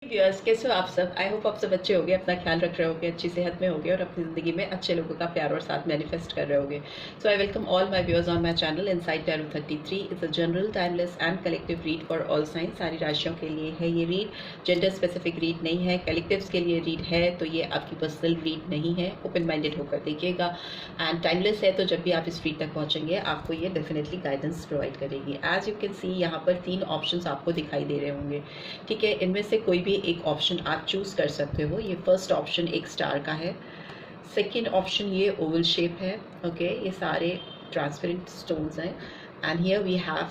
Viewers, कैसे हो आप सब? आई होप आप सब अच्छे होंगे, अपना ख्याल रख रहे होगे, अच्छी सेहत में होगे और अपनी ज़िंदगी में अच्छे लोगों का प्यार और साथ मैनिफेस्ट कर रहे होगे। So I welcome all my viewers on my channel inside tarot 33। It's a general timeless and collective read for all signs. सारी राशियों के लिए है ये रीड, जेंडर स्पेसिफिक रीड नहीं है। कलेक्टिव्स के लिए रीड है, तो ये आपकी पर्सनल रीड नहीं है। ओपन माइंडेड होकर देखिएगा एंड टाइमलेस है, तो जब भी आप इस रीड तक पहुँचेंगे आपको ये डेफिनेटली गाइडेंस प्रोवाइड करेगी। एज यू कैन सी, यहाँ पर 3 ऑप्शन आपको दिखाई दे रहे होंगे, ठीक है। इनमें से कोई भी एक ऑप्शन आप चूज़ कर सकते हो। ये फर्स्ट ऑप्शन एक स्टार का है, सेकंड ऑप्शन ये ओवल शेप है, ओके। ये सारे ट्रांसपेरेंट स्टोन्स हैं and here we have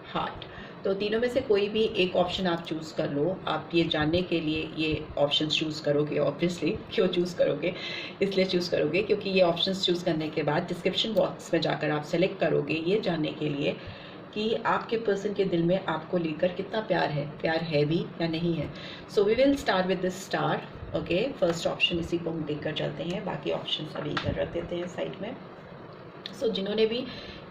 heart. तो तीनों में से कोई भी एक ऑप्शन आप चूज़ कर लो। आप ये जानने के लिए ये ऑप्शन चूज़ करोगे, ऑब्वियसली क्यों चूज़ करोगे, इसलिए चूज़ करोगे क्योंकि ये ऑप्शन चूज़ करने के बाद डिस्क्रिप्शन बॉक्स में जाकर आप सेलेक्ट करोगे ये जानने के लिए कि आपके पर्सन के दिल में आपको लेकर कितना प्यार है भी या नहीं है। So we will start with this star, okay. First option इसी को हम देखकर चलते हैं, बाकी ऑप्शन अभी इधर रख देते हैं साइड में। सो जिन्होंने भी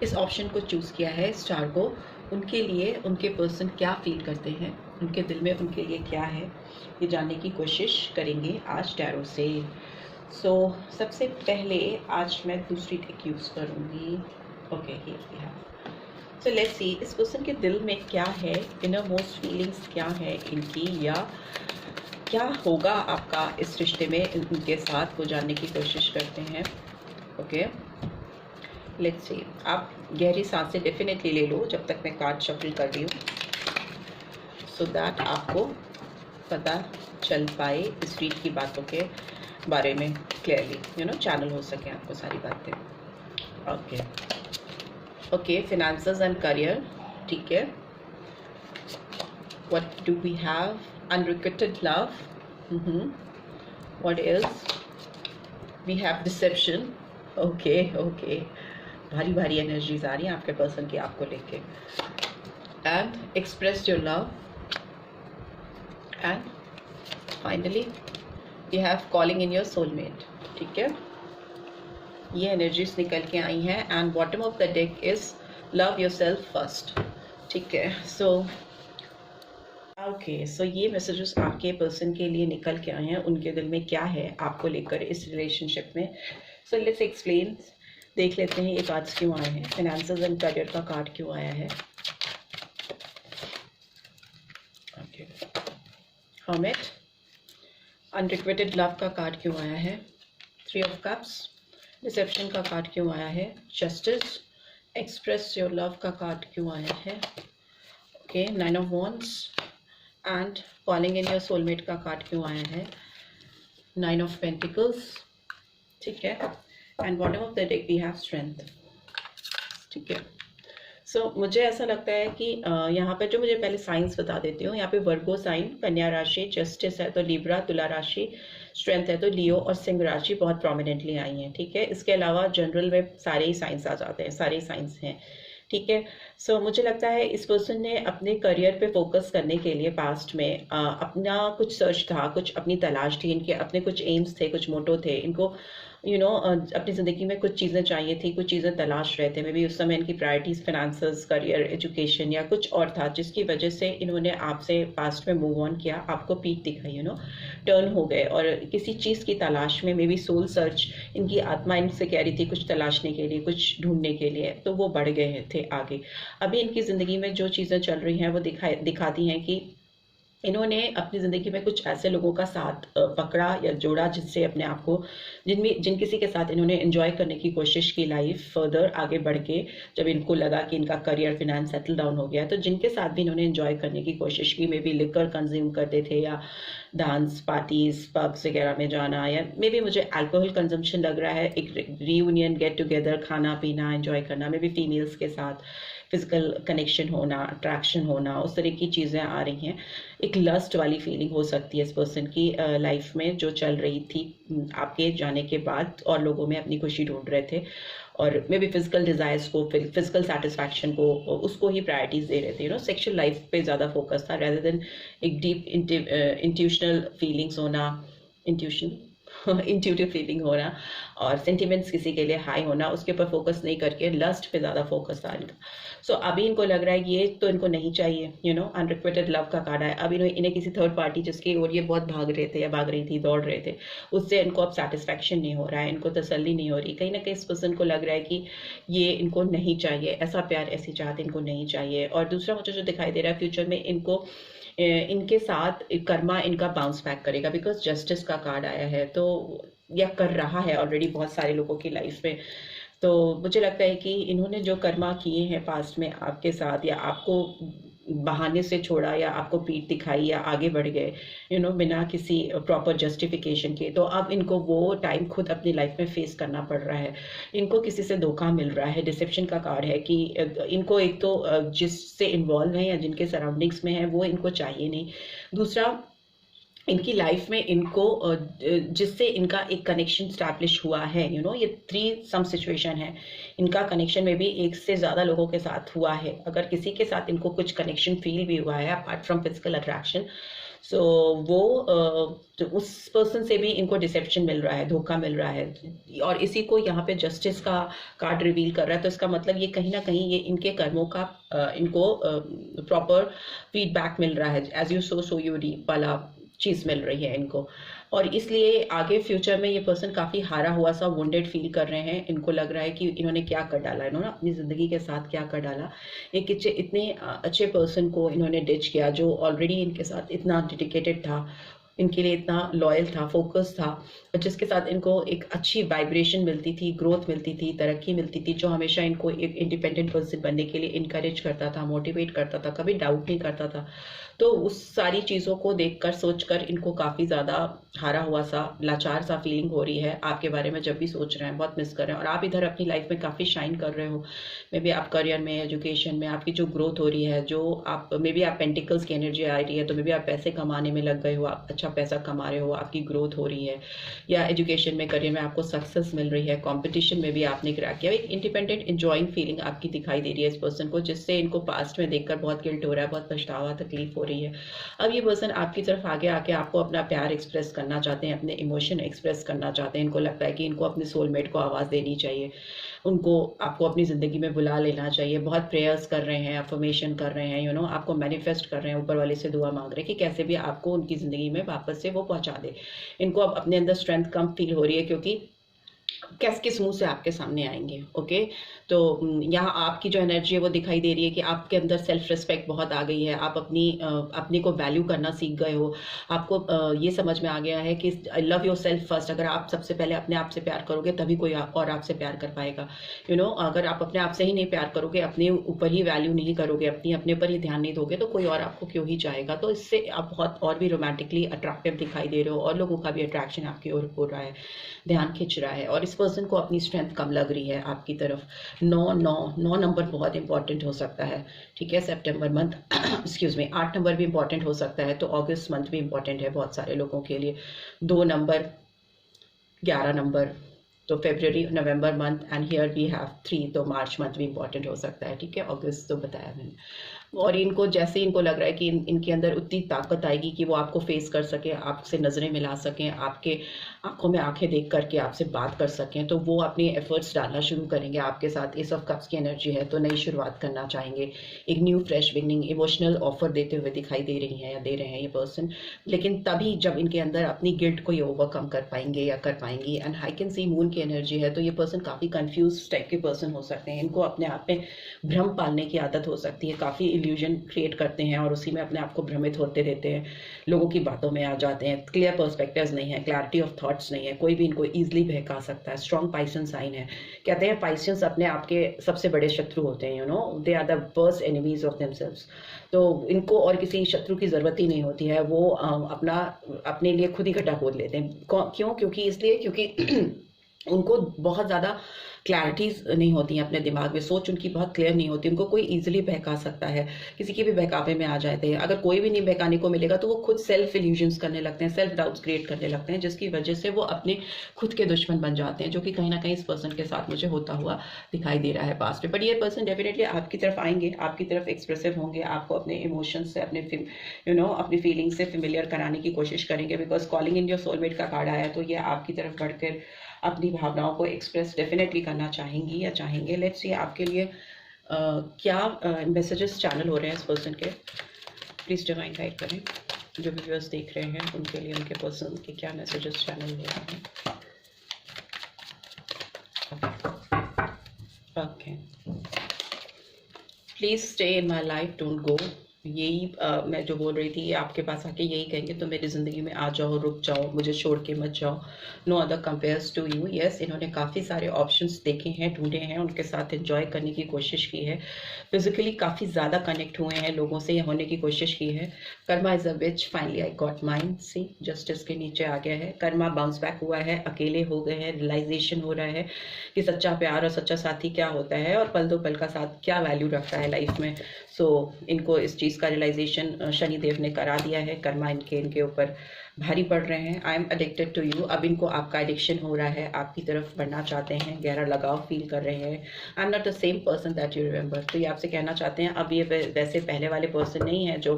इस ऑप्शन को चूज़ किया है, स्टार को, उनके लिए उनके पर्सन क्या फील करते हैं, उनके दिल में उनके लिए क्या है, ये जानने की कोशिश करेंगे आज टैरो से। सो सबसे पहले आज मैं दूसरी टिक यूज़ करूँगी, okay. Here we have. So let's see इस पर्सन के दिल में क्या है, इनर मोस्ट फीलिंग्स क्या है इनकी, या क्या होगा आपका इस रिश्ते में इनके साथ, वो जानने की कोशिश करते हैं, ओके। Let's see. आप गहरी सांसें डेफिनेटली ले लो जब तक मैं कार्ड शफल कर रही हूँ, सो दैट आपको पता चल पाए इस रीड की बातों के बारे में क्लियरली, चैनल हो सके आपको सारी बातें, okay. Okay, finances and career, ठीक है। What do we have? Unrequited love, what else? We have deception, okay okay. भारी भारी एनर्जीज आ रही हैं आपके पर्सन की आपको लेके। And express your love, and finally we have calling in your soulmate, ठीक है। ये एनर्जीज निकल के आई हैं and bottom of the deck is love yourself first, ठीक है। सो ओके, सो ये मैसेजेस आपके पर्सन के लिए निकल के आए हैं, उनके दिल में क्या है आपको लेकर इस रिलेशनशिप में। सो लेट्स एक्सप्लेन, देख लेते हैं ये कार्ड्स क्यों आए हैं। फाइनेंसेस एंड करियर का कार्ड क्यों आया है, ओके। हर्मिट। अनरिक्वेटेड लव का कार्ड क्यों आया है, 3 ऑफ कप्स। डिसेप्शन का कार्ड क्यों आया है, जस्टिस। एक्सप्रेस योर लव का कार्ड क्यों आया है, okay. 9 of wands. And calling in your soulmate का कार्ड क्यों आया है, 9 ऑफ पेंटिकल्स, ठीक है। And bottom of the deck we have strength, ठीक है। सो मुझे ऐसा लगता है कि यहाँ पर जो मुझे पहले साइंस बता देती हूँ, यहाँ पे वर्गो साइन, कन्या राशि, जस्टिस है तो लिब्रा, तुला राशि, स्ट्रेंथ है तो लियो और सिंह राशि बहुत प्रोमिनेंटली आई हैं, ठीक है। इसके अलावा जनरल में सारे ही साइंस आ जाते हैं, सारे साइंस हैं, ठीक है। सो मुझे लगता है इस पर्सन ने अपने करियर पे फोकस करने के लिए पास्ट में अपना कुछ सर्च था, कुछ अपनी तलाश थी, इनके अपने कुछ एम्स थे, कुछ मोटो थे, इनको अपनी ज़िंदगी में कुछ चीज़ें चाहिए थी, कुछ चीज़ें तलाश रहे थे। मे बी उस समय इनकी प्रायोरिटीज़ फाइनेंसेस, करियर, एजुकेशन या कुछ और था, जिसकी वजह से इन्होंने आपसे पास्ट में मूव ऑन किया, आपको पीक दिखाई, टर्न हो गए और किसी चीज़ की तलाश में, मे बी सोल सर्च, इनकी आत्मा इनसे कह रही थी कुछ तलाशने के लिए, कुछ ढूंढने के लिए, तो वो बढ़ गए थे आगे। अभी इनकी ज़िंदगी में जो चीज़ें चल रही हैं वो दिखाती हैं कि इन्होंने अपनी ज़िंदगी में कुछ ऐसे लोगों का साथ पकड़ा या जोड़ा जिससे अपने आप को, जिन किसी के साथ इन्होंने एंजॉय करने की कोशिश की लाइफ फर्दर आगे बढ़ के, जब इनको लगा कि इनका करियर फिनेंस सेटल डाउन हो गया, तो जिनके साथ भी इन्होंने एंजॉय करने की कोशिश की, मे बी लिकर कंज्यूम करते थे या डांस पार्टीज पब्स वगैरह में जाना, या मे बी मुझे अल्कोहल कंजम्पशन लग रहा है, एक रीयूनियन, गेट टुगेदर, खाना पीना, एंजॉय करना, मे बी फीमेल्स के साथ फिजिकल कनेक्शन होना, अट्रैक्शन होना, उस तरह की चीज़ें आ रही हैं। एक लस्ट वाली फीलिंग हो सकती है इस पर्सन की लाइफ में जो चल रही थी आपके जाने के बाद, और लोगों में अपनी खुशी ढूंढ रहे थे और मे बी फिजिकल डिज़ायर्स को, फिजिकल सेटिस्फैक्शन को, उसको ही प्रायोरिटीज़ दे रहे थे। सेक्शुअल लाइफ पे ज़्यादा फोकस था रेदर देन एक डीप इंट्यूशनल फीलिंग्स होना, इंट्यूशन, इंट्यूटिव फीलिंग होना और सेंटिमेंट्स किसी के लिए हाई होना, उसके ऊपर फोकस नहीं करके लस्ट पे ज़्यादा फोकस था इनका। सो अभी इनको लग रहा है कि ये तो इनको नहीं चाहिए, अनरिक्वेटेड लव का कार्ड है। अभी इन्हें किसी थर्ड पार्टी जिसकी और ये बहुत भाग रहे थे या भाग रही थी, दौड़ रहे थे, उससे इनको अब सेटिस्फैक्शन नहीं हो रहा है, इनको तसल्ली नहीं हो रही। कहीं ना कहीं इस पर्सन को लग रहा है कि ये इनको नहीं चाहिए, ऐसा प्यार ऐसी चाहत इनको नहीं चाहिए। और दूसरा मुझे जो दिखाई दे रहा है, फ्यूचर में इनको इनके साथ कर्मा इनका बाउंस बैक करेगा, बिकॉज जस्टिस का कार्ड आया है, तो या कर रहा है ऑलरेडी बहुत सारे लोगों की लाइफ में। तो मुझे लगता है कि इन्होंने जो कर्मा किए हैं पास्ट में आपके साथ, या आपको बहाने से छोड़ा या आपको पीठ दिखाई या आगे बढ़ गए बिना किसी प्रॉपर जस्टिफिकेशन के, तो अब इनको वो टाइम खुद अपनी लाइफ में फेस करना पड़ रहा है। इनको किसी से धोखा मिल रहा है, डिसेप्शन का कार्ड है कि इनको एक तो जिससे इन्वॉल्व है या जिनके सराउंडिंग्स में है वो इनको चाहिए नहीं। दूसरा, इनकी लाइफ में इनको जिससे इनका एक कनेक्शन स्टैब्लिश हुआ है, ये 3 सम सिचुएशन है, इनका कनेक्शन में भी एक से ज़्यादा लोगों के साथ हुआ है। अगर किसी के साथ इनको कुछ कनेक्शन फील भी हुआ है अपार्ट फ्रॉम फिजिकल अट्रैक्शन, सो वो तो उस पर्सन से भी इनको डिसेप्शन मिल रहा है, धोखा मिल रहा है। और इसी को यहाँ पे जस्टिस का कार्ड रिवील कर रहा है, तो इसका मतलब ये कहीं ना कहीं ये इनके कर्मों का इनको प्रॉपर फीडबैक मिल रहा है, as you sow you reap वाला चीज़ मिल रही है इनको। और इसलिए आगे फ्यूचर में ये पर्सन काफ़ी हारा हुआ सा वुंडेड फील कर रहे हैं। इनको लग रहा है कि इन्होंने क्या कर डाला, इन्होंने अपनी ज़िंदगी के साथ क्या कर डाला। एक इतने अच्छे पर्सन को इन्होंने डिच किया जो ऑलरेडी इनके साथ इतना डेडिकेटेड था, इनके लिए इतना लॉयल था, फोकस था, जिसके साथ इनको एक अच्छी वाइब्रेशन मिलती थी, ग्रोथ मिलती थी, तरक्की मिलती थी, जो हमेशा इनको एक इंडिपेंडेंट पर्सन बनने के लिए इनकरेज करता था, मोटिवेट करता था, कभी डाउट नहीं करता था। तो उस सारी चीज़ों को देखकर सोचकर इनको काफ़ी ज़्यादा हारा हुआ सा, लाचार सा फीलिंग हो रही है आपके बारे में। जब भी सोच रहे हैं बहुत मिस कर रहे हैं, और आप इधर अपनी लाइफ में काफ़ी शाइन कर रहे हो। मे बी आप करियर में, एजुकेशन में आपकी जो ग्रोथ हो रही है, जो आप मे बी आप पेंटिकल्स की एनर्जी आ रही है, तो मे बी आप पैसे कमाने में लग गए हो, आप अच्छा पैसा कमा रहे हो, आपकी ग्रोथ हो रही है, या एजुकेशन में, करियर में आपको सक्सेस मिल रही है, कंपटीशन में भी आपने क्रैक किया। एक इंडिपेंडेंट एंजॉइंग फीलिंग आपकी दिखाई दे रही है इस पर्सन को, जिससे इनको पास्ट में देखकर बहुत गिल्ट हो रहा है, बहुत पछतावा, तकलीफ हो रही है। अब ये पर्सन आपकी तरफ आगे आके आपको अपना प्यार एक्सप्रेस करना चाहते हैं, अपने इमोशन एक्सप्रेस करना चाहते हैं। इनको लगता है कि इनको अपने सोलमेट को आवाज़ देनी चाहिए, उनको आपको अपनी ज़िंदगी में बुला लेना चाहिए। बहुत प्रेयर्स कर रहे हैं, अफर्मेशन कर रहे हैं, आपको मैनिफेस्ट कर रहे हैं, ऊपर वाले से दुआ मांग रहे हैं कि कैसे भी आपको उनकी ज़िंदगी में वापस से वो पहुंचा दे। इनको अब अपने अंदर स्ट्रेंथ कम फील हो रही है, क्योंकि किस मुंह से आपके सामने आएंगे। ओके, तो यहाँ आपकी जो एनर्जी है वो दिखाई दे रही है कि आपके अंदर सेल्फ रिस्पेक्ट बहुत आ गई है, आप अपने को वैल्यू करना सीख गए हो। आपको ये समझ में आ गया है कि लव योर सेल्फ फर्स्ट। अगर आप सबसे पहले अपने आप से प्यार करोगे तभी कोई और आपसे प्यार कर पाएगा। अगर आप अपने आप से ही नहीं प्यार करोगे, अपने ऊपर ही वैल्यू नहीं करोगे, अपने ऊपर ही ध्यान नहीं दोगे, तो कोई और आपको क्यों ही चाहेगा। तो इससे आप बहुत और भी रोमांटिकली अट्रैक्टिव दिखाई दे रहे हो, और लोगों का भी अट्रैक्शन आपकी ओर हो रहा है, ध्यान खिंच रहा है। और इस पर्सन को अपनी स्ट्रेंथ कम लग रही है आपकी तरफ। 9 नंबर बहुत इंपॉर्टेंट हो सकता है, ठीक है। सितंबर मंथ एक्सक्यूज मी 8 नंबर भी इंपॉर्टेंट हो सकता है, तो अगस्त मंथ भी इंपॉर्टेंट है बहुत सारे लोगों के लिए। 2 नंबर, 11 नंबर, तो फरवरी, नवंबर month, and here we have 3, तो मार्च मंथ भी इंपॉर्टेंट हो सकता है, ठीक है। अगस्त तो बताया मैंने। और इनको जैसे इनको लग रहा है कि इनके अंदर उतनी ताकत आएगी कि वो आपको फेस कर सके, आपसे नज़रें मिला सकें, आपके आंखों में आंखें देख करके आपसे बात कर सकें, तो वो अपनी एफर्ट्स डालना शुरू करेंगे आपके साथ। एस ऑफ कप्स की एनर्जी है, तो नई शुरुआत करना चाहेंगे, एक new fresh beginning, emotional offer देते हुए दिखाई दे रही हैं या दे रहे हैं ये पर्सन। लेकिन तभी जब इनके अंदर अपनी गिल्ट को ये ओवरकम कर पाएंगे या कर पाएंगी। And I can C moon की एनर्जी है, तो ये पर्सन काफ़ी कंफ्यूज टाइप के पर्सन हो सकते हैं। इनको अपने आप में भ्रम पालने की आदत हो सकती है, काफ़ी इल्यूजन क्रिएट करते हैं और उसी में अपने आप को भ्रमित होते रहते हैं, लोगों की बातों में आ जाते हैं। क्लियर पर्सपेक्टिव्स नहीं है, क्लैरिटी ऑफ थॉट्स नहीं है, कोई भी इनको ईजिली बहका सकता है। स्ट्रॉन्ग पाइसन साइन है, कहते हैं पाइसन्स अपने आप के सबसे बड़े शत्रु होते हैं, they are the worst enemies of themselves. तो इनको और किसी शत्रु की ज़रूरत ही नहीं होती है, वो अपने लिए खुद ही गड्ढा खोद लेते हैं। क्यों? क्योंकि उनको बहुत ज़्यादा क्लैरिटीज नहीं होती हैं अपने दिमाग में, सोच उनकी बहुत क्लियर नहीं होती, उनको कोई इजीली बहका सकता है, किसी के भी बहकावे में आ जाते हैं। अगर कोई भी नहीं बहकाने को मिलेगा तो वो खुद सेल्फ इल्यूजन्स करने लगते हैं, सेल्फ डाउट्स क्रिएट करने लगते हैं, जिसकी वजह से वो अपने खुद के दुश्मन बन जाते हैं, जो कि कहीं ना कहीं इस पर्सन के साथ मुझे होता हुआ दिखाई दे रहा है पास्ट में। बट ये पर्सन डेफिनेटली आपकी तरफ आएंगे, आपकी तरफ एक्सप्रेसिव होंगे, आपको अपने इमोशंस से, अपने अपनी फीलिंग से फेमिलियर कराने की कोशिश करेंगे, because calling in your soulmate का कार्ड आया, तो ये आपकी तरफ बढ़कर अपनी भावनाओं को एक्सप्रेस डेफिनेटली करना चाहेंगी या चाहेंगे। लेट्स सी आपके लिए क्या मैसेजेस चैनल हो रहे हैं इस पर्सन के। प्लीज़ डिवाइन गाइड करें, जो भी व्यूअर्स देख रहे हैं उनके लिए उनके पर्सन के क्या मैसेजेस चैनल हो रहे हैं। Okay, please stay in my life, don't go. यही मैं जो बोल रही थी, ये आपके पास आके यही कहेंगे, तो मेरी ज़िंदगी में आ जाओ, रुक जाओ, मुझे छोड़ के मत जाओ। No other compares to you. Yes, इन्होंने काफ़ी सारे ऑप्शंस देखे हैं, ढूंढे हैं, उनके साथ एंजॉय करने की कोशिश की है, फिजिकली काफ़ी ज़्यादा कनेक्ट हुए हैं, लोगों से होने की कोशिश की है। Karma is a witch, finally I got mine. See, justice के नीचे आ गया है। कर्मा बाउंस बैक हुआ है, अकेले हो गए हैं, रियलाइजेशन हो रहा है कि सच्चा प्यार और सच्चा साथी क्या होता है, और पल दो पल का साथ क्या वैल्यू रखता है लाइफ में। सो इनको इस चीज़ का रियलाइजेशन शनिदेव ने करा दिया है। कर्मा इनके ऊपर भारी पड़ रहे हैं। I am addicted to you, अब इनको आपका एडिक्शन हो रहा है, आपकी तरफ बढ़ना चाहते हैं, गहरा लगाव फील कर रहे हैं। I am not the same person that you remember. तो ये आपसे कहना चाहते हैं, अब ये वैसे पहले वाले पर्सन नहीं है जो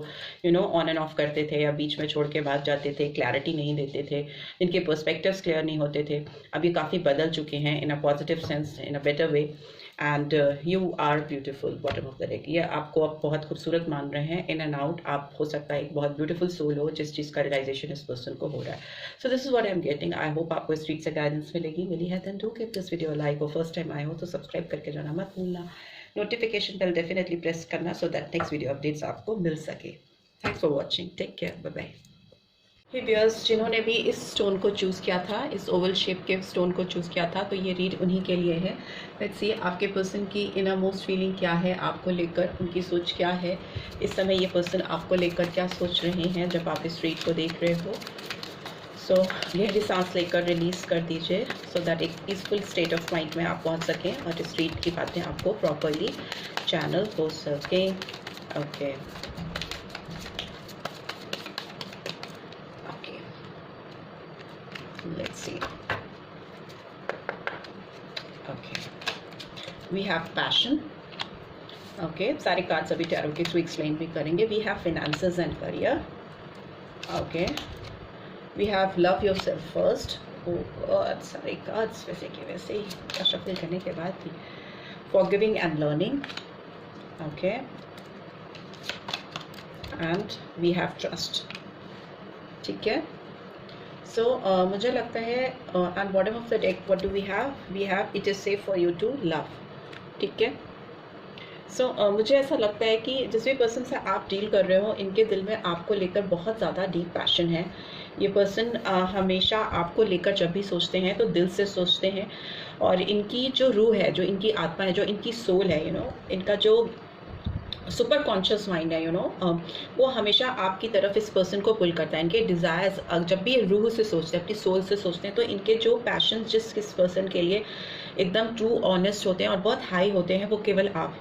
ऑन एंड ऑफ करते थे या बीच में छोड़ के भाग जाते थे, क्लैरिटी नहीं देते थे, इनके पर्सपेक्टिव्स क्लियर नहीं होते थे। अब ये काफ़ी बदल चुके हैं in a positive sense, in a better way. And you are beautiful, bottom of the deck. ये आपको अब बहुत खूबसूरत मान रहे हैं, इन एंड आउट। आप हो सकता है एक बहुत ब्यूटीफुल सोल हो, जिस चीज़ का रियलाइजेशन इस पर्सन को हो रहा है। So this is what I am getting. I hope आपको इस रीड से गाइडेंस मिली है। Then do give this video like, और फर्स्ट टाइम आए हो तो सब्सक्राइब करके जाना मत भूलना, नोटिफिकेशन बेल डेफिनेटली प्रेस करना, so that next video updates आपको मिल सके। Thanks for watching, take care, bye bye. Hey viewers, जिन्होंने भी इस स्टोन को चूज़ किया था, इस ओवल शेप के स्टोन को चूज़ किया था, तो ये रीड उन्हीं के लिए है। लेट्स सी आपके पर्सन की इनर मोस्ट फीलिंग क्या है आपको लेकर, उनकी सोच क्या है इस समय, ये पर्सन आपको लेकर क्या सोच रहे हैं जब आप इस रीड को देख रहे हो। सो गहरी सांस लेकर रिलीज़ कर दीजिए, सो दैट एक पीसफुल स्टेट ऑफ माइंड में आप पहुँच सकें और इस रीड की बातें आपको प्रॉपरली चैनल हो सकें। Okay, let's see. Okay, we have passion. Okay, सारे कार्ड्स अभी टैरो के थ्रू एक्सप्लेन भी करेंगे। We have finances and career. Okay, we have love yourself first. Oh God, सारे कार्ड्स वैसे के वैसे ही शफल करने के बाद भी forgiving and learning. Okay, and we have trust. ठीक है। So मुझे लगता है and bottom of the deck what do we have it is safe for you to love. ठीक है। सो मुझे ऐसा लगता है कि जिस भी पर्सन से आप डील कर रहे हो, इनके दिल में आपको लेकर बहुत ज़्यादा डीप पैशन है। ये पर्सन हमेशा आपको लेकर जब भी सोचते हैं तो दिल से सोचते हैं, और इनकी जो रूह है, जो इनकी आत्मा है, जो इनकी सोल है, इनका जो सुपर कॉन्शियस माइंड है, वो हमेशा आपकी तरफ इस पर्सन को पुल करता है। इनके डिज़ायर्स जब भी रूह से सोचते हैं, अपनी सोल से सोचते हैं, तो इनके जो पैशन जिस किस पर्सन के लिए एकदम ट्रू ऑनेस्ट होते हैं और बहुत हाई होते हैं, वो केवल आप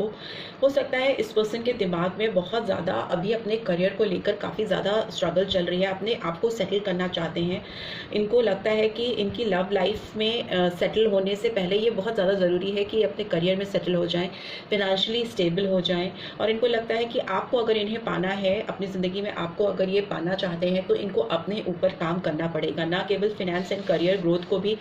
हो सकता है इस पर्सन के दिमाग में बहुत ज़्यादा अभी अपने करियर को लेकर काफ़ी ज़्यादा स्ट्रगल चल रही है, अपने आप को सेटल करना चाहते हैं। इनको लगता है कि इनकी लव लाइफ में सेटल होने से पहले ये बहुत ज़्यादा ज़रूरी है कि अपने करियर में सेटल हो जाएं, फिनेंशियली स्टेबल हो जाएं, और इनको लगता है कि आपको अगर इन्हें पाना है अपनी ज़िंदगी में, आपको अगर ये पाना चाहते हैं, तो इनको अपने ऊपर काम करना पड़ेगा, ना केवल फिनेंस एंड करियर ग्रोथ को भी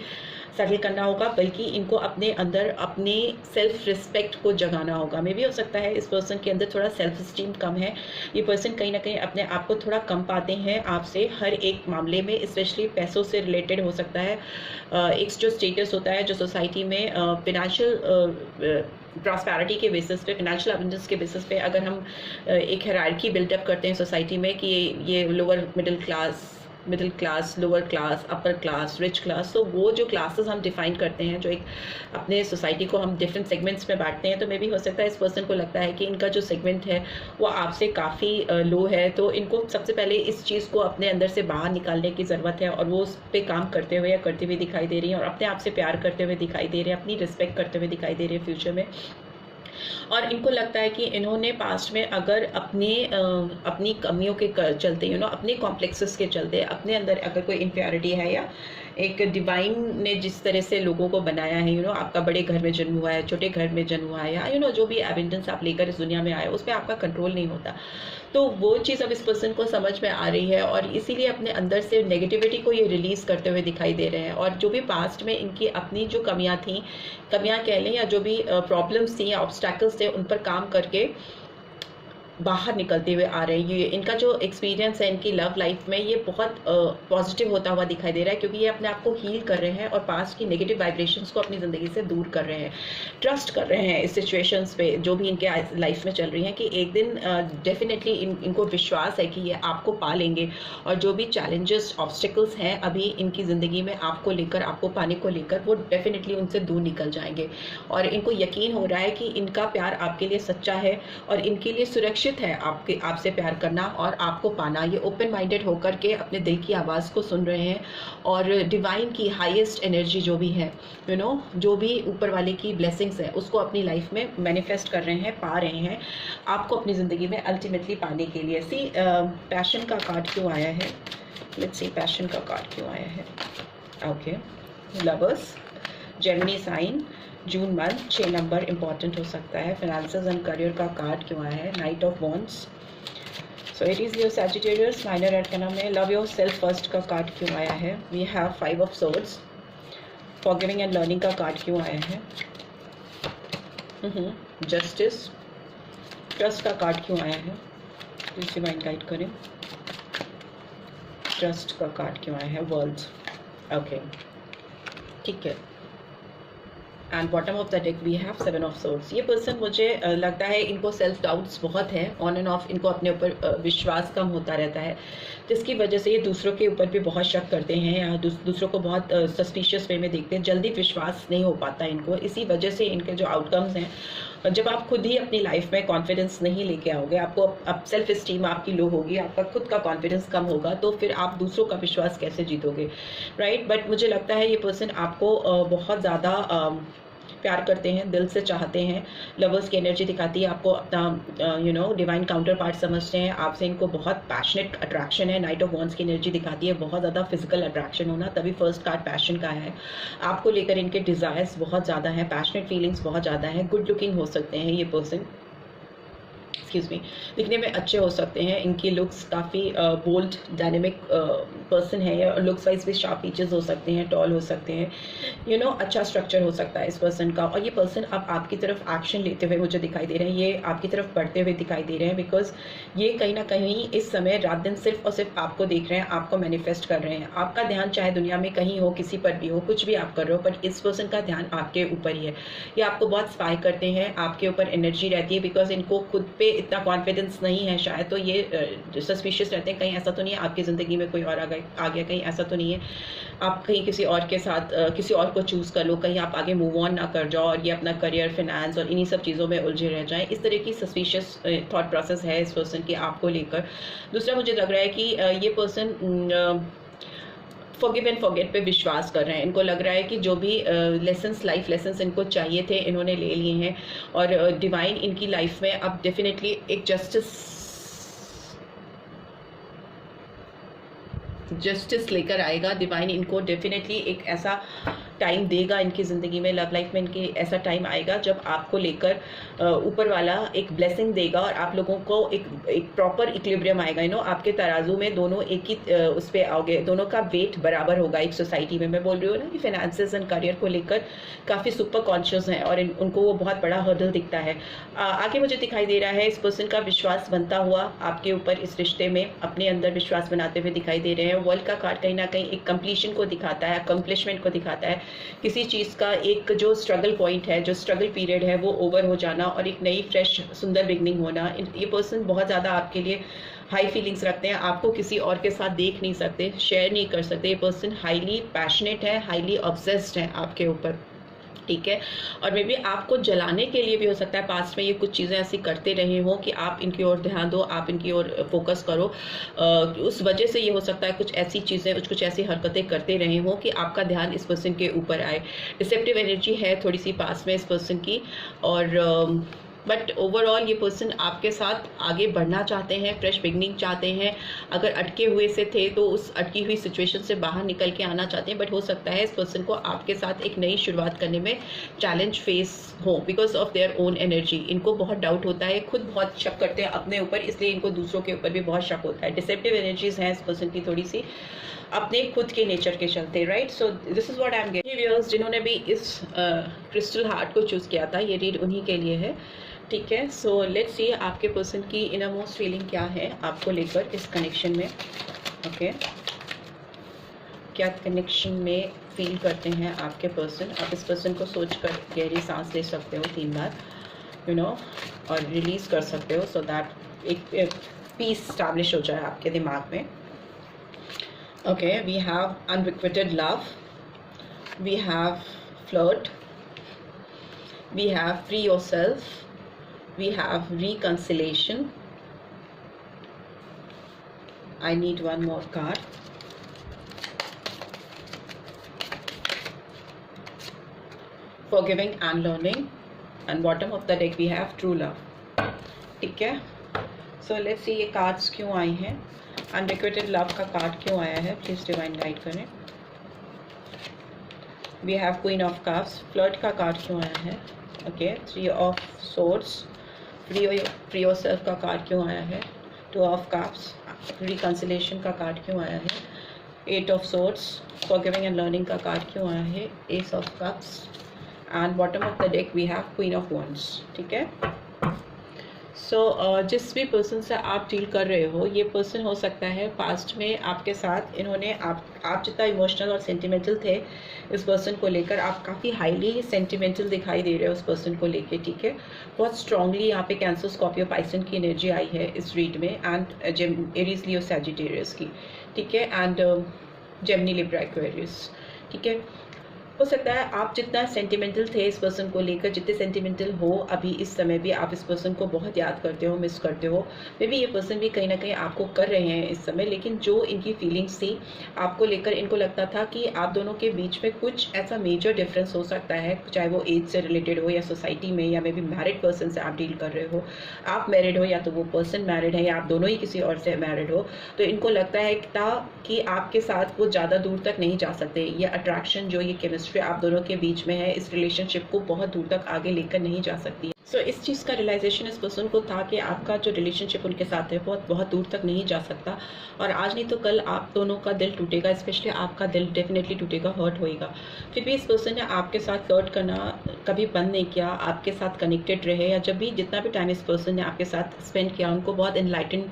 सेटल करना होगा, बल्कि इनको अपने अंदर अपने सेल्फ रिस्पेक्ट को जगाना होगा। मे भी हो सकता है इस पर्सन के अंदर थोड़ा सेल्फ स्टीम कम है, ये पर्सन कहीं ना कहीं अपने आप को थोड़ा कम पाते हैं आपसे हर एक मामले में, स्पेशली पैसों से रिलेटेड हो सकता है। एक जो स्टेटस होता है जो सोसाइटी में फिनेंशियल प्रॉस्पेरिटी के बेसिस पे, फिनेंशियल अबंडेंस के बेसिस पे, अगर हम एक हायरार्की बिल्डअप करते हैं सोसाइटी में कि ये lower middle class middle class, lower class, upper class, rich class. तो वो जो क्लासेस हम डिफाइन करते हैं, जो एक अपने सोसाइटी को हम डिफरेंट सेगमेंट्स में बांटते हैं, तो मे भी हो सकता है इस पर्सन को लगता है कि इनका जो सेगमेंट है वो आपसे काफ़ी लो है, तो इनको सबसे पहले इस चीज़ को अपने अंदर से बाहर निकालने की ज़रूरत है, और वो उस पर काम करते हुए या करती हुई दिखाई दे रही हैं, और अपने आप से प्यार करते हुए दिखाई दे रहे हैं, अपनी रिस्पेक्ट करते हुए दिखाई दे रहे हैं फ्यूचर में। और इनको लगता है कि इन्होंने पास्ट में अगर अपनी कमियों के चलते, अपने कॉम्प्लेक्सेस के चलते, अपने अंदर अगर कोई इन्फ्योरिटी है, या एक डिवाइन ने जिस तरह से लोगों को बनाया है, आपका बड़े घर में जन्म हुआ है, छोटे घर में जन्म हुआ है, या जो भी एबिडेंस आप लेकर इस दुनिया में आए, उस पर आपका कंट्रोल नहीं होता। तो वो चीज़ अब इस पर्सन को समझ में आ रही है, और इसीलिए अपने अंदर से नेगेटिविटी को ये रिलीज़ करते हुए दिखाई दे रहे हैं। और जो भी पास्ट में इनकी अपनी जो कमियां कह लें, या जो भी प्रॉब्लम्स थी या ऑब्स्टैकल्स थे, उन पर काम करके बाहर निकलते हुए आ रहे हैं। ये इनका जो एक्सपीरियंस है इनकी लव लाइफ में, ये बहुत पॉजिटिव होता हुआ दिखाई दे रहा है, क्योंकि ये अपने आप को हील कर रहे हैं और पास्ट की नेगेटिव वाइब्रेशंस को अपनी ज़िंदगी से दूर कर रहे हैं। ट्रस्ट कर रहे हैं इस सिचुएशंस पे जो भी इनके लाइफ में चल रही हैं, कि एक दिन डेफिनेटली इनको विश्वास है कि ये आपको पा लेंगे, और जो भी चैलेंजेस, ऑब्स्टिकल्स हैं अभी इनकी ज़िंदगी में आपको लेकर, आपको पाने को लेकर, वो डेफिनेटली उनसे दूर निकल जाएंगे। और इनको यकीन हो रहा है कि इनका प्यार आपके लिए सच्चा है, और इनके लिए सुरक्षित है आपसे प्यार करना और आपको पाना। ये ओपन माइंडेड होकर के अपने दिल की आवाज़ को सुन रहे हैं, और डिवाइन की हाईएस्ट एनर्जी जो भी है, जो भी ऊपर वाले की ब्लेसिंग्स है, उसको अपनी लाइफ में मैनिफेस्ट कर रहे हैं, पा रहे हैं, आपको अपनी ज़िंदगी में अल्टीमेटली पाने के लिए। सी पैशन का कार्ड क्यों आया है? लेट्स सी पैशन का कार्ड क्यों आया है। Okay, lovers, Gemini sign, June month, 6 number important हो सकता है। फाइनेंसेस एंड करियर का कार्ड क्यों आया है? Knight of wands. So it is your Sagittarius, minor arcana में लव योर सेल्फ फर्स्ट का कार्ड क्यों आया है? We have 5 of swords. Forgiving and learning का कार्ड क्यों आया है? जस्टिस। ट्रस्ट का कार्ड क्यों आया है? प्लीज डिवाइन गाइड करें। ट्रस्ट का कार्ड क्यों आया है? वर्ल्ड। ओके, ठीक है। And bottom of the deck we have 7 of swords. ये पर्सन, मुझे लगता है इनको सेल्फ डाउट्स बहुत है, ऑन एंड ऑफ इनको अपने ऊपर विश्वास कम होता रहता है, जिसकी वजह से ये दूसरों के ऊपर भी बहुत शक करते हैं, या दूसरों को बहुत सस्पिशियस वे में देखते हैं, जल्दी विश्वास नहीं हो पाता इनको। इसी वजह से इनके जो आउटकम्स हैं, जब आप खुद ही अपनी लाइफ में कॉन्फिडेंस नहीं लेके आओगे, आपको अब सेल्फ इस्टीम आपकी लो होगी, आपका खुद का कॉन्फिडेंस कम होगा, तो फिर आप दूसरों का विश्वास कैसे जीतोगे, राइट? बट मुझे लगता है ये पर्सन आपको बहुत ज़्यादा प्यार करते हैं, दिल से चाहते हैं। लवर्स की एनर्जी दिखाती है, आपको अपना डिवाइन काउंटर पार्ट समझते हैं, आपसे इनको बहुत पैशनेट अट्रैक्शन है। नाइट ऑफ वॉन्ड्स की एनर्जी दिखाती है बहुत ज़्यादा फिजिकल अट्रैक्शन होना, तभी फर्स्ट कार्ड पैशन का है। आपको लेकर इनके डिज़ायर्स बहुत ज़्यादा हैं, पैशनेट फीलिंग्स बहुत ज़्यादा हैं। गुड लुकिंग हो सकते हैं ये पर्सन, एक्सक्यूज मी, दिखने में अच्छे हो सकते हैं। इनकी लुक्स काफ़ी बोल्ड, डायनेमिक पर्सन है, या लुक्स वाइज भी शार्प फीचर्स हो सकते हैं, टॉल हो सकते हैं, अच्छा स्ट्रक्चर हो सकता है इस पर्सन का। और ये पर्सन अब आपकी तरफ एक्शन लेते हुए मुझे दिखाई दे रहे हैं, ये आपकी तरफ बढ़ते हुए दिखाई दे रहे हैं, बिकॉज ये कहीं ना कहीं इस समय रात दिन सिर्फ और सिर्फ आपको देख रहे हैं, आपको मैनिफेस्ट कर रहे हैं। आपका ध्यान चाहे दुनिया में कहीं हो, किसी पर भी हो, कुछ भी आप कर रहे हो, पर इस पर्सन का ध्यान आपके ऊपर ही है। ये आपको बहुत स्पाई करते हैं, आपके ऊपर एनर्जी रहती है, बिकॉज इनको खुद पे इतना कॉन्फिडेंस नहीं है शायद, तो ये सस्पिशियस रहते हैं, कहीं ऐसा तो नहीं है आपकी ज़िंदगी में कोई और आ गया, कहीं ऐसा तो नहीं है आप कहीं किसी और के साथ किसी और को चूज़ कर लो, कहीं आप आगे मूव ऑन ना कर जाओ, और ये अपना करियर, फाइनेंस और इन्हीं सब चीज़ों में उलझे रह जाएं। इस तरह की सस्पिशियस थॉट प्रोसेस है इस पर्सन की आपको लेकर। दूसरा, मुझे लग रहा है कि ये पर्सन फॉरगिव एंड फॉरगेट पे विश्वास कर रहे हैं। इनको लग रहा है कि जो भी लेसन्स, लाइफ लेसन्स इनको चाहिए थे, इन्होंने ले लिए हैं, और डिवाइन इनकी लाइफ में अब डेफिनेटली एक जस्टिस लेकर आएगा। डिवाइन इनको डेफिनेटली एक ऐसा टाइम देगा इनकी ज़िंदगी में, लव लाइफ में इनकी ऐसा टाइम आएगा जब आपको लेकर ऊपर वाला एक ब्लेसिंग देगा, और आप लोगों को एक प्रॉपर इक्विलिब्रियम आएगा। आपके तराजू में दोनों एक ही उस पर आओगे, दोनों का वेट बराबर होगा एक सोसाइटी में। मैं बोल रही हूँ ना कि फाइनेंसेस एंड करियर को लेकर काफ़ी सुपर कॉन्शियस हैं, और उनको वो बहुत बड़ा हर्डल दिखता है। आगे मुझे दिखाई दे रहा है इस पर्सन का विश्वास बनता हुआ आपके ऊपर, इस रिश्ते में अपने अंदर विश्वास बनाते हुए दिखाई दे रहे हैं। वर्ल्ड का कार्ड कहीं ना कहीं एक कंप्लीशन को दिखाता है, अकम्पलिशमेंट को दिखाता है, किसी चीज़ का एक जो स्ट्रगल पॉइंट है, जो स्ट्रगल पीरियड है, वो ओवर हो जाना और एक नई फ्रेश सुंदर बिगनिंग होना। ये पर्सन बहुत ज़्यादा आपके लिए हाई फीलिंग्स रखते हैं, आपको किसी और के साथ देख नहीं सकते, शेयर नहीं कर सकते। ये पर्सन हाईली पैशनेट है, हाईली ऑब्सेस्ड है आपके ऊपर, ठीक है। और मे बी आपको जलाने के लिए भी हो सकता है पास्ट में ये कुछ चीज़ें ऐसी करते रहे हों कि आप इनकी ओर ध्यान दो, आप इनकी ओर फोकस करो। उस वजह से ये हो सकता है कुछ ऐसी चीज़ें, कुछ ऐसी हरकतें करते रहे हों कि आपका ध्यान इस पर्सन के ऊपर आए। डिसेप्टिव एनर्जी है थोड़ी सी पास्ट में इस पर्सन की, और बट ओवरऑल ये पर्सन आपके साथ आगे बढ़ना चाहते हैं, फ्रेश बिगनिंग चाहते हैं। अगर अटके हुए से थे तो उस अटकी हुई सिचुएशन से बाहर निकल के आना चाहते हैं, बट हो सकता है इस पर्सन को आपके साथ एक नई शुरुआत करने में चैलेंज फेस हो because of their own energy. इनको बहुत डाउट होता है, खुद बहुत शक करते हैं अपने ऊपर, इसलिए इनको दूसरों के ऊपर भी बहुत शक होता है। डिसेप्टिव एनर्जीज हैं इस पर्सन की थोड़ी सी अपने खुद के नेचर के चलते, right. So this is what I am getting. Viewers जिन्होंने भी इस क्रिस्टल हार्ट को चूज़ किया था, ये रीड उन्हीं के लिए है, ठीक है। सो लेट्स सी आपके पर्सन की इनर मोस्ट फीलिंग क्या है आपको लेकर इस कनेक्शन में, ओके। क्या कनेक्शन में फील करते हैं आपके पर्सन। आप इस पर्सन को सोचकर गहरी सांस ले सकते हो 3 बार, यू नो, और रिलीज कर सकते हो, सो दैट एक पीस स्टैब्लिश हो जाए आपके दिमाग में। Okay, we have unrequited love, we have flirt, we have free yourself, we have reconciliation. I need one more card. Forgiving and learning, and bottom of the deck we have true love, ठीक है। So let's see ये cards क्यों आई हैं। Unrequited love का card क्यों आया है, please divine guide करें। We have Queen of Cups, flirt का कार्ड क्यों आया है, okay. 3 of Swords, free yourself का कार्ड क्यों आया है। 2 of Cups, रिकंसिलेशन का कार्ड क्यों आया है। 8 of Swords, forgiving and learning का कार्ड क्यों आया है। Ace of Cups, and bottom of the deck we have queen of wands, ठीक है। सो जिस भी पर्सन से आप डील कर रहे हो, ये पर्सन हो सकता है पास्ट में आपके साथ इन्होंने आप जितना इमोशनल और सेंटिमेंटल थे इस पर्सन को लेकर, आप काफ़ी हाईली सेंटिमेंटल दिखाई दे रहे हो उस पर्सन को लेके, ठीक है। बहुत स्ट्रांगली यहाँ पे कैंसर, स्कॉर्पियो, पाइसन की एनर्जी आई है इस रीड में, एंड एरीज, लियो, सैजिटेरियस की, ठीक है, एंड जेमिनी, लिब्रा, एक्वेरियस, ठीक है। हो सकता है आप जितना सेंटिमेंटल थे इस पर्सन को लेकर, जितने सेंटिमेंटल हो अभी इस समय भी आप इस पर्सन को बहुत याद करते हो, मिस करते हो। मे बी ये पर्सन भी कहीं ना कहीं आपको कर रहे हैं इस समय, लेकिन जो इनकी फीलिंग्स थी आपको लेकर, इनको लगता था कि आप दोनों के बीच में कुछ ऐसा मेजर डिफरेंस हो सकता है, चाहे वो एज से रिलेटेड हो या सोसाइटी में, या मे बी मैरिड पर्सन से आप डील कर रहे हो। आप मैरिड हो या तो वो पर्सन मैरिड है, या आप दोनों ही किसी और से मैरिड हो, तो इनको लगता है कि आपके साथ वो ज़्यादा दूर तक नहीं जा सकते। ये अट्रैक्शन, जो ये केमिस्ट्री आप दोनों के बीच में है, इस रिलेशनशिप को बहुत दूर तक आगे लेकर नहीं जा सकती है। सो इस चीज़ का रियलाइजेशन इस पर्सन को था कि आपका जो रिलेशनशिप उनके साथ है बहुत दूर तक नहीं जा सकता, और आज नहीं तो कल आप दोनों का दिल टूटेगा, स्पेशली आपका दिल डेफिनेटली टूटेगा, हर्ट होएगा। फिर भी इस पर्सन ने आपके साथ फ्लर्ट करना कभी बंद नहीं किया, आपके साथ कनेक्टेड रहे, या जब भी जितना भी टाइम इस पर्सन ने आपके साथ स्पेंड किया, उनको बहुत एनलाइटन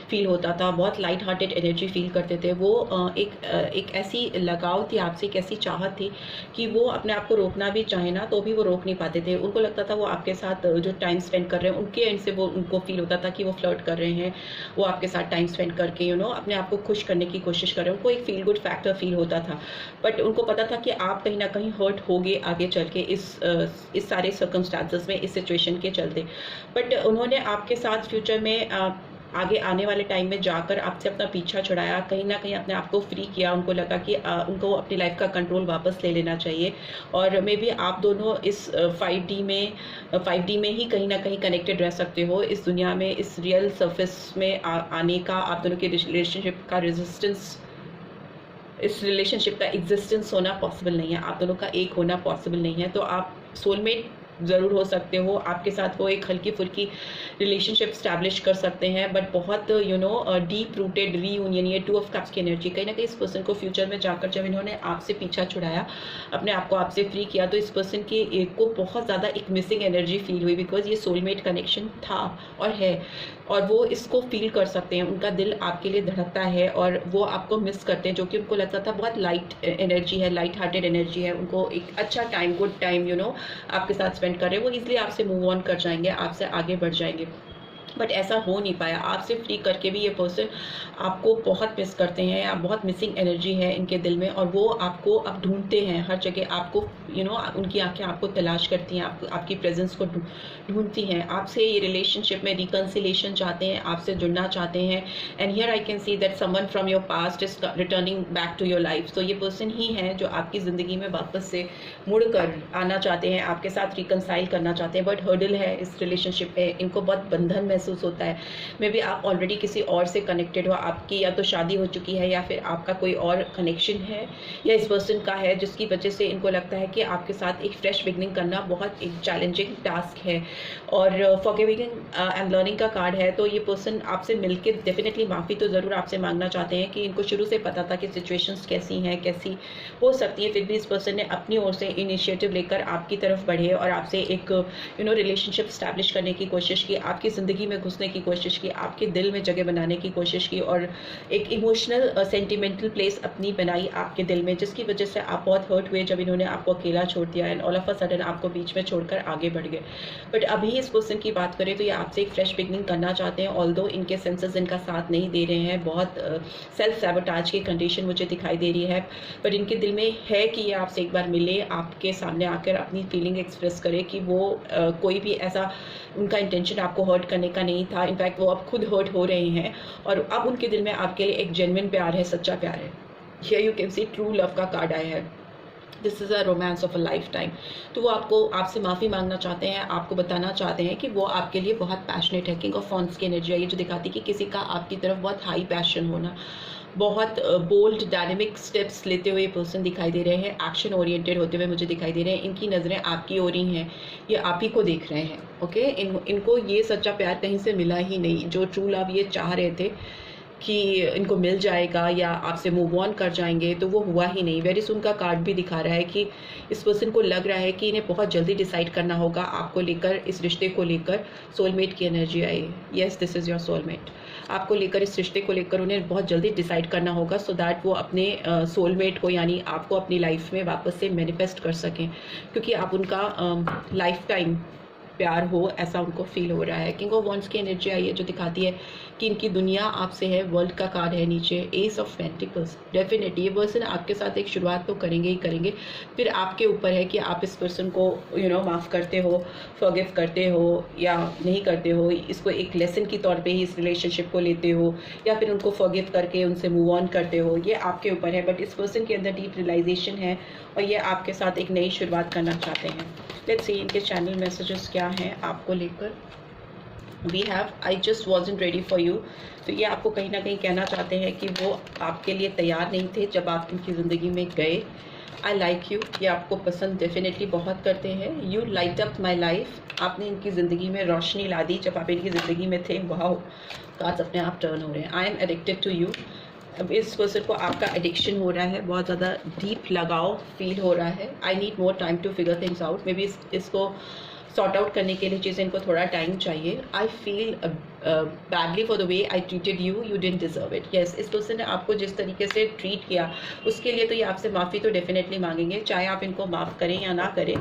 फील होता था, बहुत लाइट हार्टेड एनर्जी फील करते थे वो। एक ऐसी लगाव थी आपसे, एक ऐसी चाहत थी कि वो अपने आप को रोकना भी चाहे ना तो भी वो रोक नहीं पाते थे। उनको लगता था वो आपके साथ जो टाइम स्पेंड कर रहे हैं उनके एंड से वो उनको फील होता था कि वो फ्लर्ट कर रहे हैं, वो आपके साथ टाइम स्पेंड करके अपने आप को खुश करने की कोशिश कर रहे हैं। उनको एक फील गुड फैक्टर फील होता था, बट उनको पता था कि आप कहीं ना कहीं हर्ट होगे आगे चल के इस सारे सर्कमस्टांसेस में, इस सिचुएशन के चलते। बट उन्होंने आपके साथ फ्यूचर में आगे आने वाले टाइम में जाकर आपसे अपना पीछा छुड़ाया, कहीं ना कहीं अपने आप को फ्री किया। उनको लगा कि उनको अपनी लाइफ का कंट्रोल वापस ले लेना चाहिए, और मे बी आप दोनों इस 5D में ही कहीं ना कहीं कनेक्टेड रह सकते हो इस दुनिया में। इस रियल सरफेस में आने का आप दोनों के रिलेशनशिप का इस रिलेशनशिप का एग्जिस्टेंस होना पॉसिबल नहीं है, आप दोनों का एक होना पॉसिबल नहीं है। तो आप सोलमेट ज़रूर हो सकते हो, आपके साथ वो एक हल्की फुल्की रिलेशनशिप स्टैब्लिश कर सकते हैं, बट बहुत डीप रूटेड रीयूनियन, ये 2 ऑफ कप्स की एनर्जी कहीं ना कहीं इस पर्सन को फ्यूचर में जाकर जब इन्होंने आपसे पीछा छुड़ाया, अपने आप को आपसे फ्री किया, तो इस पर्सन के एक को बहुत ज़्यादा एक मिसिंग एनर्जी फील हुई, बिकॉज ये सोलमेट कनेक्शन था और है, और वो इसको फील कर सकते हैं, उनका दिल आपके लिए धड़कता है और वो आपको मिस करते हैं, जो कि उनको लगता था बहुत लाइट एनर्जी है, लाइट हार्टेड एनर्जी है, उनको एक अच्छा टाइम, गुड टाइम आपके साथ स्पेंड कर रहे हैं, वो इजीली आपसे मूव ऑन कर जाएंगे, आपसे आगे बढ़ जाएंगे, बट ऐसा हो नहीं पाया। आपसे फ्री करके भी ये पर्सन आपको बहुत मिस करते हैं, आप बहुत मिसिंग एनर्जी है इनके दिल में, और वो आपको अब ढूंढते हैं हर जगह, आपको उनकी आंखें आपको तलाश करती हैं, आपकी प्रेजेंस को ढूंढती हैं, आपसे ये रिलेशनशिप में रिकन्सिलेशन चाहते हैं, आपसे जुड़ना चाहते हैं, and here I can see that someone from your past is returning back to your life. तो ये पर्सन ही है जो आपकी ज़िंदगी में वापस से मुड़ कर आना चाहते हैं, आपके साथ रिकनसाइल करना चाहते हैं, बट हर्डल है इस रिलेशनशिप में, इनको बहुत बंधन महसूस होता है। मे बी आप ऑलरेडी किसी और से कनेक्टेड हो, आपकी या तो शादी हो चुकी है या फिर आपका कोई और कनेक्शन है, या इस पर्सन का है, जिसकी वजह से इनको लगता है कि आपके साथ एक फ्रेश बिगनिंग करना बहुत एक चैलेंजिंग टास्क है। और फॉरगिविंग एंड लर्निंग का कार्ड है, तो ये पर्सन आपसे मिलके डेफिनेटली माफ़ी तो ज़रूर आपसे मांगना चाहते हैं कि इनको शुरू से पता था कि सिचुएशंस कैसी हैं, कैसी हो सकती है, फिर भी इस पर्सन ने अपनी ओर से इनिशिएटिव लेकर आपकी तरफ बढ़े और आपसे एक रिलेशनशिप स्टैब्लिश करने की कोशिश की, आपकी ज़िंदगी में घुसने की कोशिश की, आपके दिल में जगह बनाने की कोशिश की, और एक इमोशनल सेंटिमेंटल प्लेस अपनी बनाई आपके दिल में, जिसकी वजह से आप बहुत हर्ट हुए जब इन्होंने आपको अकेला छोड़ दिया and all of a sudden आपको बीच में छोड़कर आगे बढ़ गए। बट अभी इस पर्सन की बात करें तो ये आपसे एक फ्रेश बिगनिंग करना चाहते हैं, ऑल्दो इनके सेंसेस इनका साथ नहीं दे रहे हैं, बहुत सेल्फ सैबोटाज की कंडीशन मुझे दिखाई दे रही है, बट इनके दिल में है कि ये आपसे एक बार मिले, आपके सामने आकर अपनी फीलिंग एक्सप्रेस करे कि वो कोई भी ऐसा उनका इंटेंशन आपको हर्ट करने का नहीं था, इनफैक्ट वो अब खुद हर्ट हो रहे हैं, और अब उनके दिल में आपके लिए एक जेन्युइन प्यार है, सच्चा प्यार है। Here you can C true love का कार्ड आया है, this is a romance of a life time. तो वो आपसे माफ़ी मांगना चाहते हैं, आपको बताना चाहते हैं कि वो आपके लिए बहुत पैशनेट है। किंग ऑफ वॉन्ड्स की एनर्जी है ये, जो दिखाती है कि किसी का आपकी तरफ बहुत हाई पैशन होना, बहुत बोल्ड डायनेमिक स्टेप्स लेते हुए पर्सन दिखाई दे रहे हैं, एक्शन ओरिएंटेड होते हुए मुझे दिखाई दे रहे हैं, इनकी नज़रें आपकी ओर ही हैं, ये आप ही को देख रहे हैं। ओके, इनको ये सच्चा प्यार कहीं से मिला ही नहीं, जो ट्रू लव ये चाह रहे थे कि इनको मिल जाएगा या आपसे मूव ऑन कर जाएंगे, तो वो हुआ ही नहीं। वेरी सुन का कार्ड भी दिखा रहा है कि इस पर्सन को लग रहा है कि इन्हें बहुत जल्दी डिसाइड करना होगा आपको लेकर, इस रिश्ते को लेकर। सोलमेट की एनर्जी आई है, yes this is your soulmate. आपको लेकर, इस रिश्ते को लेकर उन्हें बहुत जल्दी डिसाइड करना होगा, सो दैट वो अपने सोलमेट को यानी आपको अपनी लाइफ में वापस से मैनिफेस्ट कर सकें, क्योंकि आप उनका लाइफ टाइम प्यार हो ऐसा उनको फील हो रहा है। किंग ऑफ वॉन्ड्स की एनर्जी आई है जो दिखाती है कि इनकी दुनिया आपसे है, वर्ल्ड का कार्ड है नीचे, एस ऑफ पेंटिकल्स। डेफिनेटली ये पर्सन आपके साथ एक शुरुआत तो करेंगे ही करेंगे, फिर आपके ऊपर है कि आप इस पर्सन को माफ़ करते हो, फॉरगिव करते हो या नहीं करते हो, इसको एक लेसन की तौर पे ही इस रिलेशनशिप को लेते हो, या फिर उनको फॉरगिव करके उनसे मूव ऑन करते हो, ये आपके ऊपर है। बट इस पर्सन के अंदर डीप रियलाइजेशन है और ये आपके साथ एक नई शुरुआत करना चाहते हैं। लेट्स सी इनके चैनल मैसेजेस क्या हैं आपको लेकर। We have I just wasn't ready for you. तो ये आपको कहीं ना कहीं कहना चाहते हैं कि वो आपके लिए तैयार नहीं थे जब आप इनकी ज़िंदगी में गए। आई लाइक यू, ये आपको पसंद डेफिनेटली बहुत करते हैं। You light up my life, आपने इनकी ज़िंदगी में रोशनी ला दी जब आप इनकी ज़िंदगी में थे। वाह, कार्ड्स अपने आप टर्न हो रहे हैं। I am addicted to you, अब इस पर्सन को आपका एडिक्शन हो रहा है, बहुत ज़्यादा डीप लगाव फील हो रहा है। I need more time to figure things out, maybe इसको सॉर्ट आउट करने के लिए चीज़ें इनको थोड़ा टाइम चाहिए। I feel badly for the way I treated you, you didn't deserve it. Yes, इस पर्सन ने आपको जिस तरीके से ट्रीट किया उसके लिए तो ये आपसे माफ़ी तो डेफिनेटली मांगेंगे, चाहे आप इनको माफ़ करें या ना करें,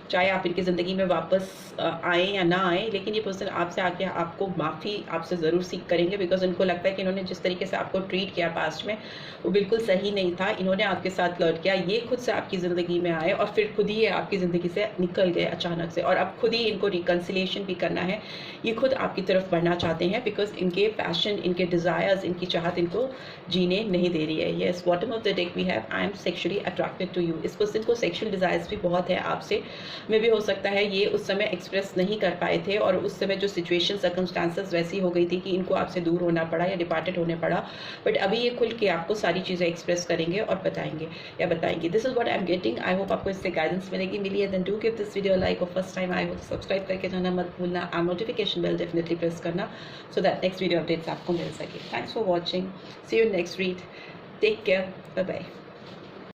चाहे आप इनकी ज़िंदगी में वापस आएँ या ना आएँ, लेकिन ये पर्सन आपसे आके आपको माफ़ी आपसे ज़रूर सीख करेंगे, बिकॉज इनको लगता है कि इन्होंने जिस तरीके से आपको ट्रीट किया पास्ट में वो बिल्कुल सही नहीं था। इन्होंने आपके साथ फ्लर्ट किया, ये खुद से आपकी ज़िंदगी में आए और फिर खुद ही ये आपकी ज़िंदगी से निकल गए अचानक से, और अब खुद ही इनको रिकन्सिलिएशन भी करना है। ये खुद आपकी तरफ बढ़ना चाहते चाहते हैं, बिकॉज इनके पैशन, इनके डिज़ायर्स, इनकी चाहत इनको जीने नहीं दे रही है। Yes, bottom of the deck we have I am sexually attracted to you. इस पर्सन को सेक्शुअल डिज़ायर्स भी बहुत है आपसे, में भी हो सकता है ये उस समय एक्सप्रेस नहीं कर पाए थे और उस समय जो सिचुएशन सर्कमस्टांसेस वैसी हो गई थी कि इनको आपसे दूर होना पड़ा या डिपार्टेड होने पड़ा, बट अभी ये खुल के आपको सारी चीज़ें एक्सप्रेस करेंगे और बताएंगे या बताएंगे। This is what I am getting. I hope आपको इससे गाइडेंस मिली है। Then do give this video like और first time I hope subscribe करके जाना मत भूलना और नोटिफिकेशन बेल डेफिनेटली प्रेस करना so that next video updates आपको मिल सके। Thanks for watching, see you next read, take care, bye bye.